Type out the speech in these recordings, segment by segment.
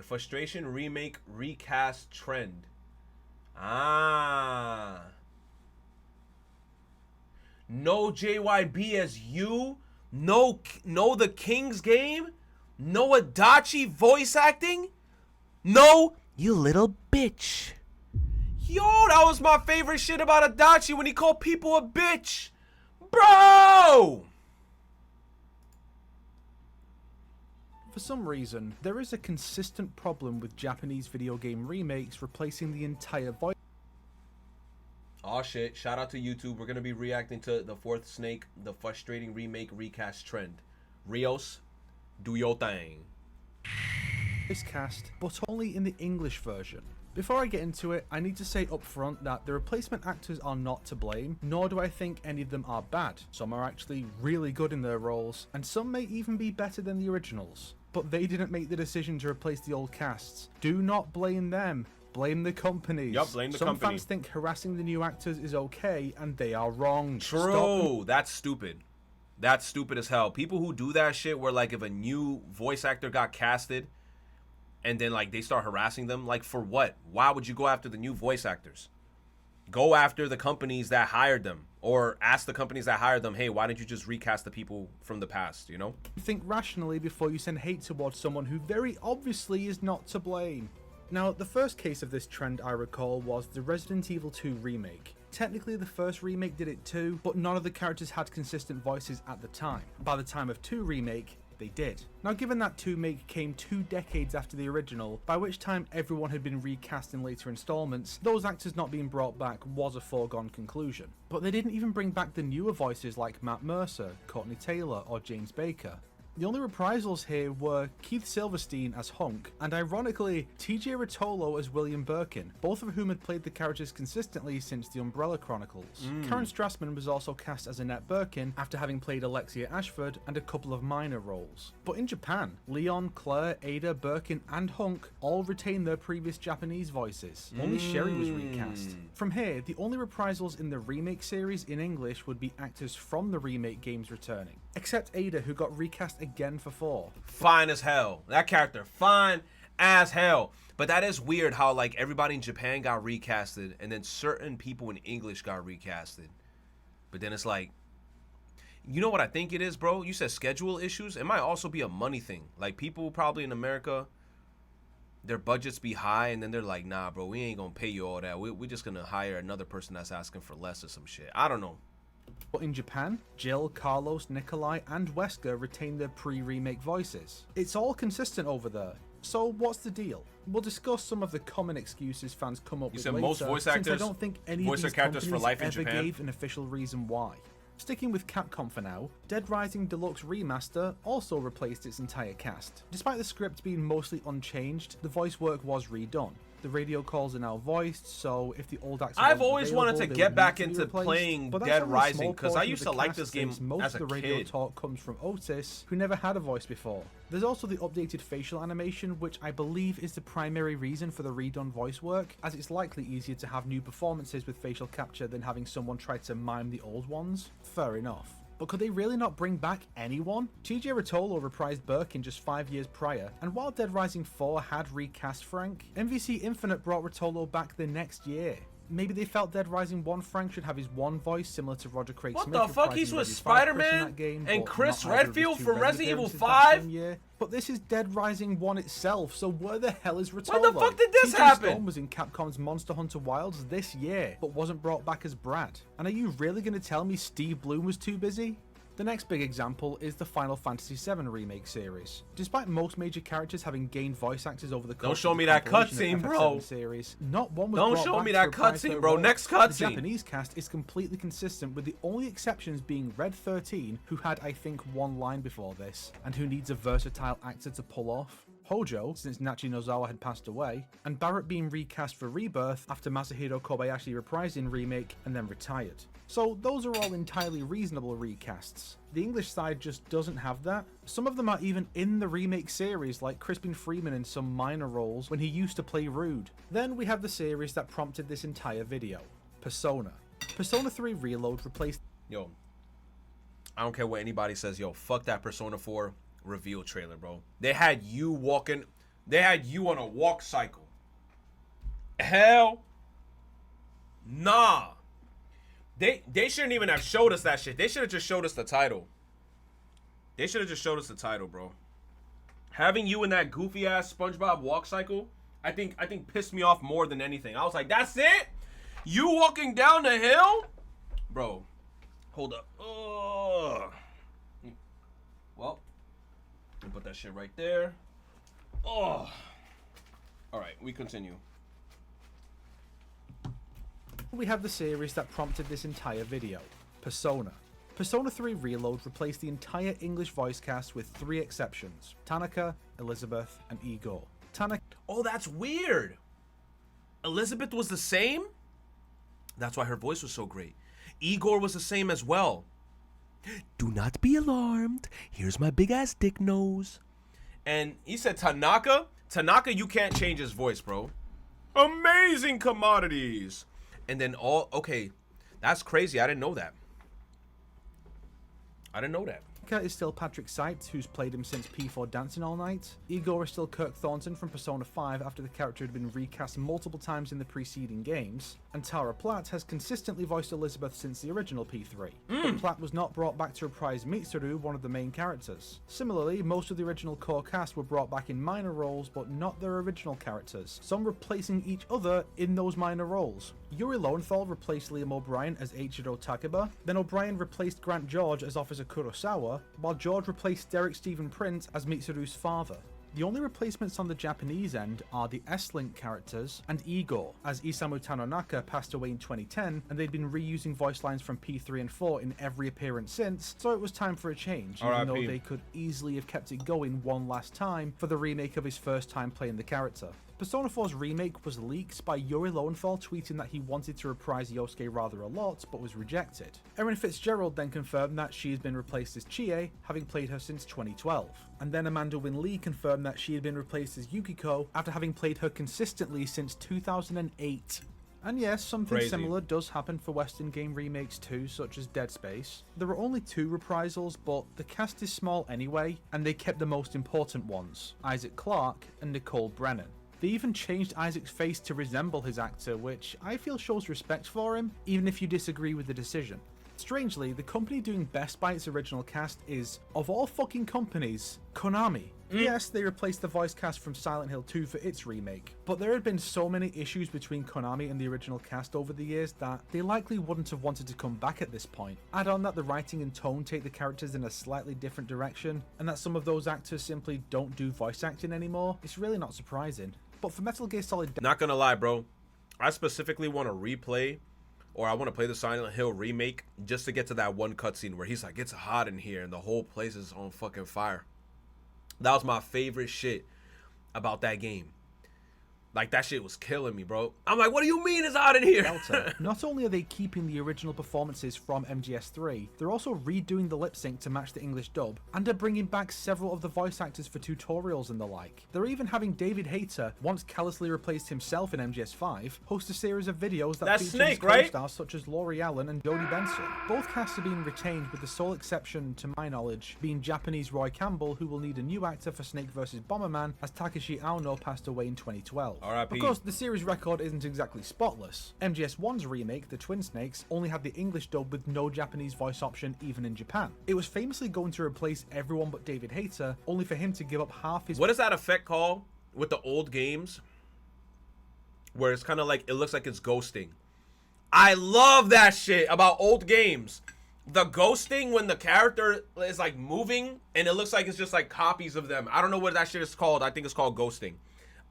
The frustration remake recast trend. Ah. No JYB as you. No the King's Game. No Adachi voice acting. No, you little bitch. Yo, that was my favorite shit about Adachi when he called people a bitch. Bro! For some reason, there is a consistent problem with Japanese video game remakes replacing the entire voice. Oh shit, shout out to YouTube. We're gonna be reacting to the fourth snake, the frustrating remake recast trend. Rios, do your thing. Cast, but only in the English version. Before I get into it, I need to say up front that the replacement actors are not to blame, nor do I think any of them are bad. Some are actually really good in their roles, and some may even be better than the originals. But they didn't make the decision to replace the old casts. Do not blame them. Blame the companies. Yup, blame the company. Some fans think harassing the new actors is okay, and they are wrong. True. That's stupid. That's stupid as hell. People who do that shit where like if a new voice actor got casted and then like they start harassing them, like for what? Why would you go after the new voice actors? Go after the companies that hired them, or ask the companies that hired them, hey, why didn't you just recast the people from the past, you know? Think rationally before you send hate towards someone who very obviously is not to blame. Now, the first case of this trend I recall was the Resident Evil 2 remake. Technically the first remake did it too, but none of the characters had consistent voices at the time. By the time of 2 remake, they did. Now given that 2 make came 2 decades after the original, by which time everyone had been recast in later installments, those actors not being brought back was a foregone conclusion. But they didn't even bring back the newer voices like Matt Mercer, Courtney Taylor or James Baker. The only reprisals here were Keith Silverstein as Hunk, and ironically, TJ Rotolo as William Birkin, both of whom had played the characters consistently since the Umbrella Chronicles. Karen Strassman was also cast as Annette Birkin after having played Alexia Ashford and a couple of minor roles. But in Japan, Leon, Claire, Ada, Birkin, and Hunk all retained their previous Japanese voices. Only Sherry was recast. From here, the only reprisals in the remake series in English would be actors from the remake games returning, except Ada, who got recast again for 4. Fine as hell. That character, fine as hell. But that is weird how like everybody in Japan got recasted and then certain people in English got recasted. But then it's like, you know what I think it is, bro? You said schedule issues. It might also be a money thing. Like people probably in America, their budgets be high and then they're like, nah, bro, we ain't gonna pay you all that. We're just gonna hire another person that's asking for less or some shit. I don't know. But in Japan, Jill, Carlos, Nikolai, and Wesker retain their pre-remake voices. It's all consistent over there. So what's the deal? We'll discuss some of the common excuses fans come up with later, most voice actors, since I don't think any of these characters companies for life in ever Japan gave an official reason why. Sticking with Capcom for now, Dead Rising Deluxe Remaster also replaced its entire cast. Despite the script being mostly unchanged, the voice work was redone. The radio calls are now voiced, so if the old actors I've always wanted to get back into playing Dead Rising because I used to like this game as a kid. Most of the radio talk comes from Otis, who never had a voice before. There's also the updated facial animation, which I believe is the primary reason for the redone voice work, as it's likely easier to have new performances with facial capture than having someone try to mime the old ones. Fair enough. But could they really not bring back anyone? TJ Rotolo reprised Birkin just 5 years prior, and while Dead Rising 4 had recast Frank, MVC Infinite brought Rotolo back the next year. Maybe they felt Dead Rising 1 Frank should have his one voice similar to Roger Craig Smith. What the fuck? He's with Spider-Man and Chris Redfield from Resident Evil 5? But this is Dead Rising 1 itself, so where the hell is Rotolo? When the fuck did this TJ happen? Storm was in Capcom's Monster Hunter Wilds this year, but wasn't brought back as Brad. And are you really going to tell me Steve Bloom was too busy? The next big example is the Final Fantasy VII Remake series. Despite most major characters having gained voice actors over the course Don't show of me the that compilation of cutscene, FF7 bro. Series, not one was Don't brought show back me to that reprise their cutscene, bro. role. Next The cutscene. Japanese cast is completely consistent, with the only exceptions being Red 13, who had I think one line before this, and who needs a versatile actor to pull off. Hojo, since Nachi Nozawa had passed away, and Barrett being recast for Rebirth after Masahiro Kobayashi reprised in Remake and then retired. So those are all entirely reasonable recasts. The English side just doesn't have that. Some of them are even in the remake series, like Crispin Freeman in some minor roles when he used to play Rude. Then we have the series that prompted this entire video, Persona. Persona 3 Reload replaced... Yo, I don't care what anybody says, yo, fuck that Persona 4 reveal trailer, bro. They had you walking... they had you on a walk cycle. Hell nah. They shouldn't even have showed us that shit. They should have just showed us the title. They should have just showed us the title, bro. Having you in that goofy ass SpongeBob walk cycle, I think pissed me off more than anything. I was like, that's it? You walking down the hill? Bro, hold up. Ugh. Well, put that shit right there. Oh. All right, we continue. We have the series that prompted this entire video, Persona. Persona 3 Reload replaced the entire English voice cast with 3 exceptions: Tanaka, Elizabeth, and Igor. Tanaka. Oh, that's weird. Elizabeth was the same? That's why her voice was so great. Igor was the same as well. Do not be alarmed. Here's my big ass dick nose. And he said Tanaka? Tanaka, you can't change his voice, bro. Amazing commodities. And then okay, that's crazy. I didn't know that. Tanaka is still Patrick Seitz, who's played him since P4 Dancing All Night. Igor is still Kirk Thornton from Persona 5 after the character had been recast multiple times in the preceding games. And Tara Platt has consistently voiced Elizabeth since the original P3. But Platt was not brought back to reprise Mitsuru, one of the main characters. Similarly, most of the original core cast were brought back in minor roles, but not their original characters, some replacing each other in those minor roles. Yuri Lowenthal replaced Liam O'Brien as Eiichiro Takeba, then O'Brien replaced Grant George as Officer Kurosawa, while George replaced Derek Stephen Prince as Mitsuru's father. The only replacements on the Japanese end are the S-Link characters and Igor, as Isamu Tanonaka passed away in 2010 and they'd been reusing voice lines from P3 and 4 in every appearance since, so it was time for a change, even though they could easily have kept it going one last time for the remake of his first time playing the character. Persona 4's remake was leaked by Yuri Lowenthal tweeting that he wanted to reprise Yosuke rather a lot, but was rejected. Erin Fitzgerald then confirmed that she has been replaced as Chie, having played her since 2012. And then Amanda Wynn Lee confirmed that she had been replaced as Yukiko after having played her consistently since 2008. And yes, something similar does happen for Western game remakes too, such as Dead Space. There are only 2 reprisals, but the cast is small anyway, and they kept the most important ones, Isaac Clarke and Nicole Brennan. They even changed Isaac's face to resemble his actor, which I feel shows respect for him, even if you disagree with the decision. Strangely, the company doing best by its original cast is, of all fucking companies, Konami. Yes, they replaced the voice cast from Silent Hill 2 for its remake, but there had been so many issues between Konami and the original cast over the years that they likely wouldn't have wanted to come back at this point. Add on that the writing and tone take the characters in a slightly different direction, and that some of those actors simply don't do voice acting anymore, it's really not surprising. But for Metal Gear Solid... Not gonna lie, bro. I specifically want to replay, or I want to play the Silent Hill remake just to get to that one cutscene where he's like, it's hot in here and the whole place is on fucking fire. That was my favorite shit about that game. Like, that shit was killing me, bro. I'm like, what do you mean it's hot in here? Delta. Not only are they keeping the original performances from MGS3, they're also redoing the lip sync to match the English dub, and are bringing back several of the voice actors for tutorials and the like. They're even having David Hayter, once callously replaced himself in MGS5, host a series of videos that feature Snake, co-stars such as Laurie Allen and Jodie Benson. Both casts are being retained, with the sole exception, to my knowledge, being Japanese Roy Campbell, who will need a new actor for Snake vs. Bomberman, as Takeshi Aono passed away in 2012. R.I.P. Of course, the series record isn't exactly spotless. MGS1's remake, The Twin Snakes, only had the English dub with no Japanese voice option even in Japan. It was famously going to replace everyone but David Hayter, only for him to give up half his... What is that effect called with the old games? Where it's kind of like, it looks like it's ghosting. I love that shit about old games. The ghosting when the character is like moving and it looks like it's just like copies of them. I don't know what that shit is called. I think it's called ghosting.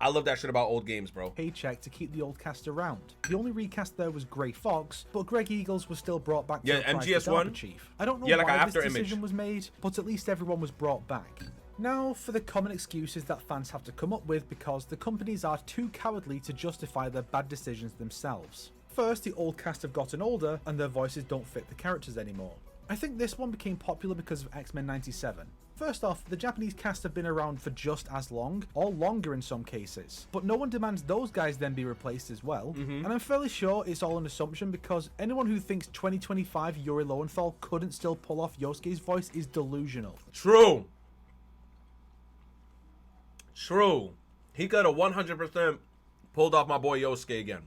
I love that shit about old games, bro. Paycheck to keep the old cast around. The only recast there was Gray Fox, but Greg Eagles was still brought back to reprise the DARPA chief. I don't know why this decision was made, but at least everyone was brought back. Now for the common excuses that fans have to come up with because the companies are too cowardly to justify their bad decisions themselves. First, the old cast have gotten older and their voices don't fit the characters anymore. I think this one became popular because of X-Men 97. First off, the Japanese cast have been around for just as long, or longer in some cases, but no one demands those guys then be replaced as well, and I'm fairly sure it's all an assumption because anyone who thinks 2025 Yuri Lowenthal couldn't still pull off Yosuke's voice is delusional. True. True. He could have 100% pulled off my boy Yosuke again.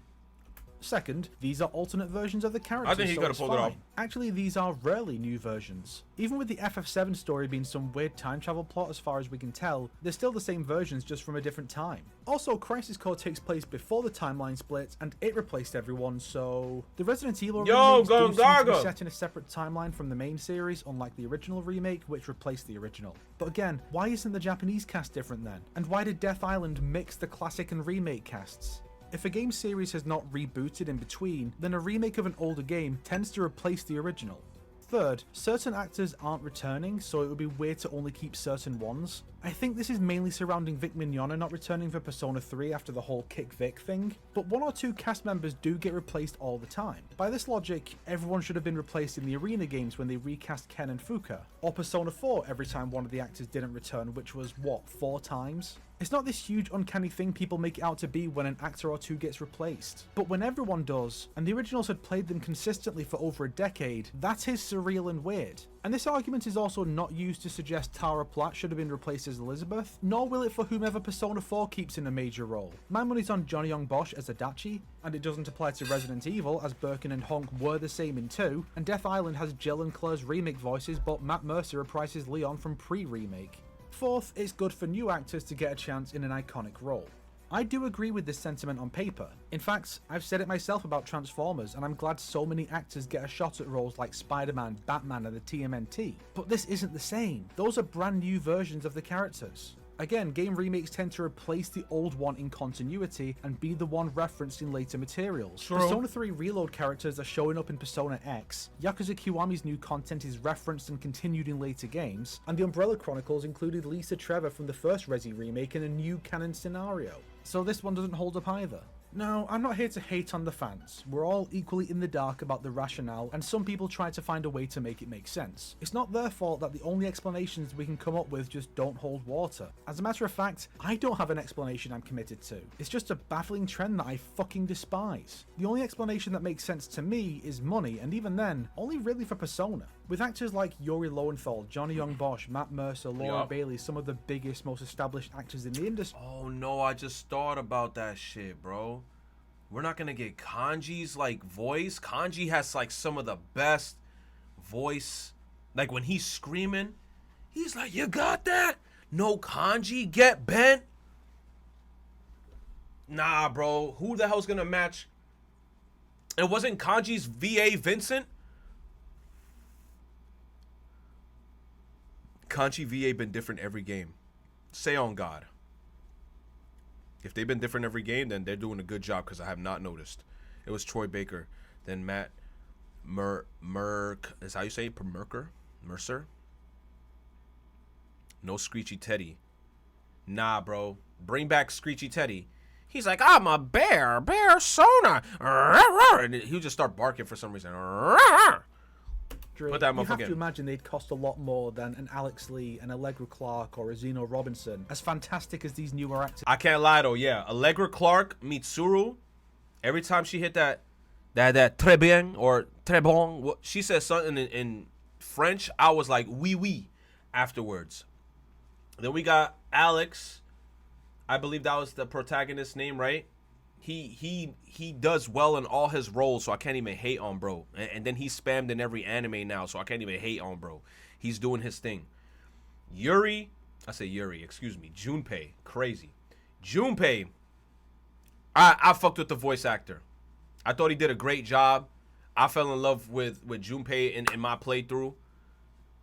Second, these are alternate versions of the characters. I think he so could have it's pulled it fine. off. Actually, these are rarely new versions. Even with the FF7 story being some weird time travel plot as far as we can tell, they're still the same versions just from a different time. Also, Crisis Core takes place before the timeline splits and it replaced everyone, so... The Resident Evil remakes do seem to be set in a separate timeline from the main series, unlike the original remake, which replaced the original. But again, why isn't the Japanese cast different then? And why did Death Island mix the classic and remake casts? If a game series has not rebooted in between, then a remake of an older game tends to replace the original. Third, certain actors aren't returning, so it would be weird to only keep certain ones. I think this is mainly surrounding Vic Mignogna not returning for Persona 3 after the whole Kick Vic thing, but one or two cast members do get replaced all the time. By this logic, everyone should have been replaced in the arena games when they recast Ken and FUCKU, or Persona 4 every time one of the actors didn't return, which was, what, 4 times? It's not this huge uncanny thing people make it out to be when an actor or two gets replaced. But when everyone does, and the originals had played them consistently for over a decade, that is surreal and weird. And this argument is also not used to suggest Tara Platt should have been replaced as Elizabeth, nor will it for whomever Persona 4 keeps in a major role. My money's on Johnny Young Bosch as Adachi, and it doesn't apply to Resident Evil as Birkin and Honk were the same in 2, and Death Island has Jill and Claire's remake voices, but Matt Mercer reprises Leon from pre-remake. Fourth, it's good for new actors to get a chance in an iconic role. I do agree with this sentiment on paper. In fact, I've said it myself about Transformers, and I'm glad so many actors get a shot at roles like Spider-Man, Batman, and the TMNT. But this isn't the same. Those are brand new versions of the characters. Again, game remakes tend to replace the old one in continuity and be the one referenced in later materials. True. Persona 3 Reload characters are showing up in Persona X, Yakuza Kiwami's new content is referenced and continued in later games, and the Umbrella Chronicles included Lisa Trevor from the first Resi remake in a new canon scenario. So this one doesn't hold up either. Now, I'm not here to hate on the fans. We're all equally in the dark about the rationale, and some people try to find a way to make it make sense. It's not their fault that the only explanations we can come up with just don't hold water. As a matter of fact, I don't have an explanation I'm committed to. It's just a baffling trend that I fucking despise. The only explanation that makes sense to me is money, and even then, only really for Persona. With actors like Yuri Lowenthal, Johnny Young Bosch, Matt Mercer, Laura Bailey, some of the biggest, most established actors in the industry. Oh no, I just thought about that shit, bro. We're not gonna get Kanji's like voice. Kanji has like some of the best voice. Like when he's screaming, he's like, "You got that? No Kanji, get bent." Nah, bro. Who the hell's gonna match? It wasn't Kanji's VA Vincent. Kanji VA been different every game. Say on God. If they've been different every game, then they're doing a good job because I have not noticed. It was Troy Baker, then Matt Merk. Is how you say it? Mercer? No Screechy Teddy. Nah, bro. Bring back Screechy Teddy. He's like, I'm a bear Sona. And he'll just start barking for some reason. Put that you have in. to imagine they'd cost a lot more than an Alex Lee, an Allegra Clark, or a Zeno Robinson. As fantastic as these newer actors. I can't lie though, yeah. Allegra Clark, Mitsuru, every time she hit that très bien or très bon, she said something in French, I was like, oui, oui, afterwards. Then we got Alex. I believe that was the protagonist's name, right? He does well in all his roles, so I can't even hate on bro. And then he's spammed in every anime now, so I can't even hate on bro. He's doing his thing. Junpei, crazy. Junpei, I fucked with the voice actor. I thought he did a great job. I fell in love with Junpei in my playthrough.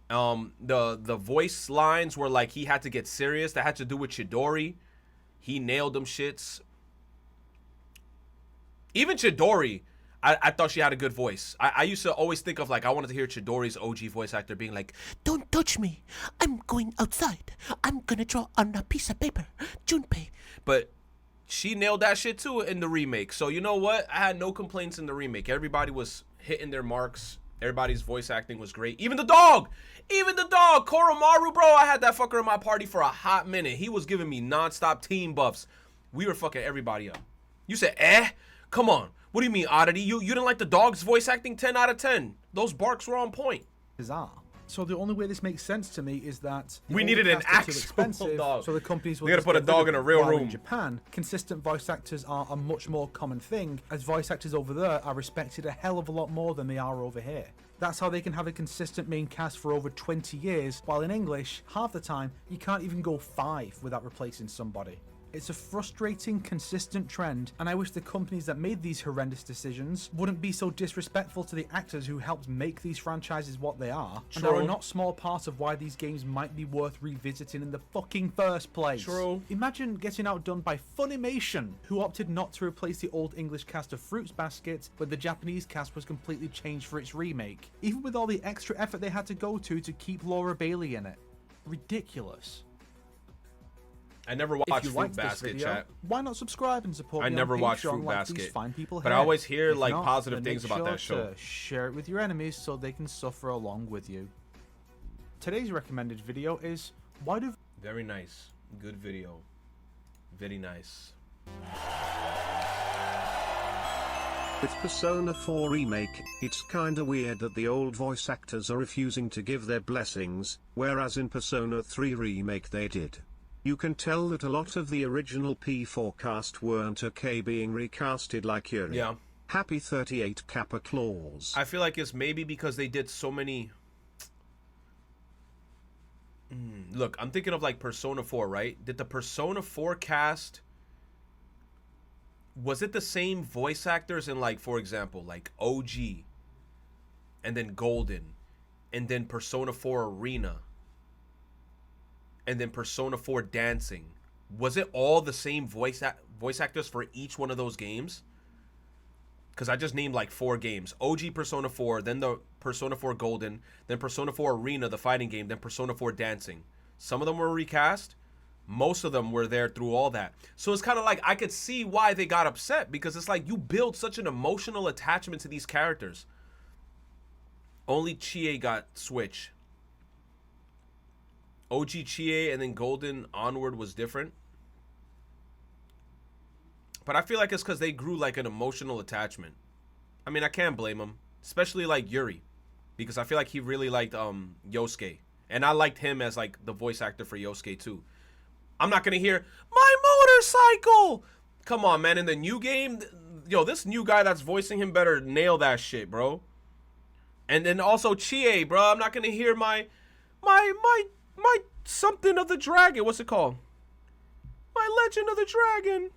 The voice lines were like he had to get serious. That had to do with Chidori. He nailed them shits. Even Chidori, I thought she had a good voice. I used to always think of like, I wanted to hear Chidori's OG voice actor being like, "Don't touch me. I'm going outside. I'm gonna draw on a piece of paper. Junpei." But she nailed that shit too in the remake. So you know what? I had no complaints in the remake. Everybody was hitting their marks. Everybody's voice acting was great. Even the dog, Koromaru, bro. I had that fucker in my party for a hot minute. He was giving me nonstop team buffs. We were fucking everybody up. You said, Come on. What do you mean, oddity? You didn't like the dog's voice acting? 10 out of 10. Those barks were on point. Bizarre. So the only way this makes sense to me is that the We older needed an cast are too actual expensive, dog. so the companies will We gotta just put a get rid dog of in a them. real While room. In Japan, consistent voice actors are a much more common thing, as voice actors over there are respected a hell of a lot more than they are over here. That's how they can have a consistent main cast for over 20 years, while in English, half the time, you can't even go 5 without replacing somebody. It's a frustrating, consistent trend, and I wish the companies that made these horrendous decisions wouldn't be so disrespectful to the actors who helped make these franchises what they are, and are a not small part of why these games might be worth revisiting in the fucking first place. True. Imagine getting outdone by Funimation, who opted not to replace the old English cast of Fruits Basket when the Japanese cast was completely changed for its remake, even with all the extra effort they had to go to keep Laura Bailey in it. Ridiculous. I never If watched you Fruit liked this Basket, video, chat. why not subscribe and support I me never on watched Patreon Fruit like these Basket, fine people but I here? always hear If like not, positive then things make about sure that show. to share it with your enemies so they can suffer along with you. Today's recommended video is why do Very nice. Good video. Very nice. With Persona 4 Remake, it's kinda weird that the old voice actors are refusing to give their blessings, whereas in Persona 3 Remake they did. You can tell that a lot of the original P4 cast weren't okay being recasted like Yuri. Yeah. Happy 38 Kappa Claus. I feel like it's maybe because they did so many. Look, I'm thinking of like Persona 4, right? Did the Persona 4 cast, was it the same voice actors in, like, for example, like OG and then Golden and then Persona 4 Arena and then Persona 4 Dancing? Was it all the same voice actors for each one of those games? Because I just named like 4 games. OG Persona 4, then the Persona 4 Golden, then Persona 4 Arena, the fighting game, then Persona 4 Dancing. Some of them were recast. Most of them were there through all that. So it's kind of like I could see why they got upset, because it's like you build such an emotional attachment to these characters. Only Chie got Switch. OG Chie and then Golden onward was different. But I feel like it's because they grew like an emotional attachment. I mean, I can't blame them. Especially like Yuri. Because I feel like he really liked Yosuke. And I liked him as like the voice actor for Yosuke too. I'm not going to hear, my motorcycle! Come on, man. In the new game, yo, this new guy that's voicing him better nail that shit, bro. And then also Chie, bro. I'm not going to hear my something of the dragon. What's it called? My Legend of the Dragon.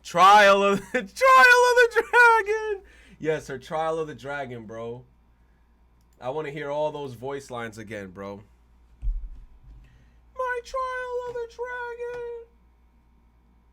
Trial of the Dragon. Yes, her Trial of the Dragon, bro. I want to hear all those voice lines again, bro. My Trial of the